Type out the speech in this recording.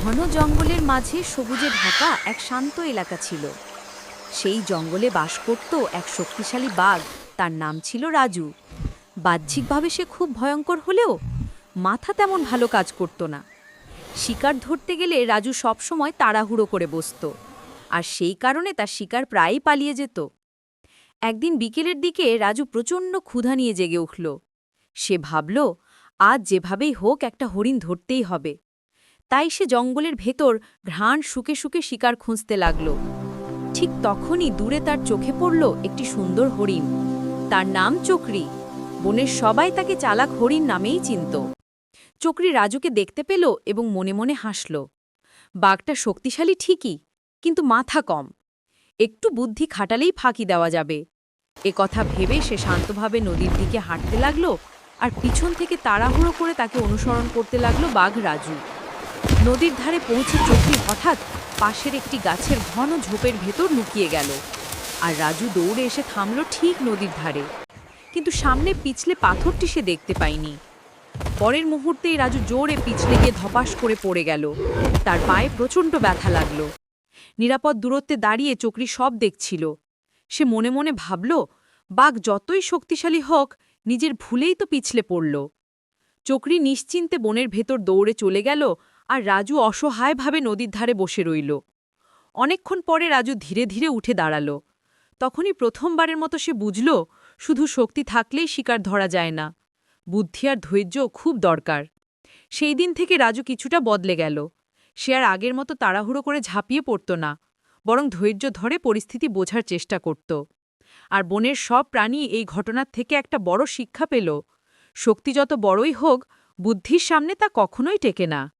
ঘন জঙ্গলের মাঝে সবুজে ঢাকা এক শান্ত এলাকা ছিল। সেই জঙ্গলে বাস করত এক শক্তিশালী বাঘ। তার নাম ছিল রাজু। বাহ্যিকভাবে সে খুব ভয়ঙ্কর হলেও মাথা তেমন ভালো কাজ করত না। শিকার ধরতে গেলে রাজু সবসময় তাড়াহুড়ো করে বসত, আর সেই কারণে তার শিকার প্রায়ই পালিয়ে যেত। একদিন বিকেলের দিকে রাজু প্রচণ্ড ক্ষুধা নিয়ে জেগে উঠল। সে ভাবল, আজ যেভাবেই হোক একটা হরিণ ধরতেই হবে। তাই সে জঙ্গলের ভেতর ঘ্রাণ শুকে শুকে শিকার খুঁজতে লাগল। ঠিক তখনই দূরে তার চোখে পড়ল একটি সুন্দর হরিণ। তার নাম চকরি। বনের সবাই তাকে চালাক হরিণ নামেই চিনত। চকরি রাজুকে দেখতে পেল এবং মনে মনে হাসল। বাঘটা শক্তিশালী ঠিকই, কিন্তু মাথা কম। একটু বুদ্ধি খাটালেই ফাঁকি দেওয়া যাবে। এ কথা ভেবে সে শান্তভাবে নদীর দিকে হাঁটতে লাগল, আর পিছন থেকে তাড়াহুড়ো করে তাকে অনুসরণ করতে লাগল বাঘ রাজু। নদীর ধারে পৌঁছে চকরি হঠাৎ পাশের একটি গাছের ঘন ঝোপের ভেতর লুকিয়ে গেল। আর রাজু দৌড়ে এসে থামল ঠিক নদীর ধারে। কিন্তু সামনে পিছলে পাথরটি সে দেখতে পায়নি। পরের মুহূর্তেই রাজু জোরে পিছলে গিয়ে ধপাস করে পড়ে গেল। তার পায়ে প্রচণ্ড ব্যথা লাগল। নিরাপদ দূরত্বে দাঁড়িয়ে চকরি সব দেখছিল। সে মনে মনে ভাবল, বাঘ যতই শক্তিশালী হোক, নিজের ভুলেই তো পিছলে পড়ল। চকরি নিশ্চিন্তে বনের ভেতর দৌড়ে চলে গেল, আর রাজু অসহায়ভাবে নদীর ধারে বসে রইল। অনেকক্ষণ পরে রাজু ধীরে ধীরে উঠে দাঁড়াল। তখনই প্রথমবারের মতো সে বুঝল, শুধু শক্তি থাকলেই শিকার ধরা যায় না, বুদ্ধি আর ধৈর্য খুব দরকার। সেই দিন থেকে রাজু কিছুটা বদলে গেল। সে আর আগের মতো তাড়াহুড়ো করে ঝাঁপিয়ে পড়ত না, বরং ধৈর্য ধরে পরিস্থিতি বোঝার চেষ্টা করত। আর বনের সব প্রাণী এই ঘটনার থেকে একটা বড় শিক্ষা পেল। শক্তি যত বড়ই হোক, বুদ্ধির সামনে তা কখনোই টেকে না।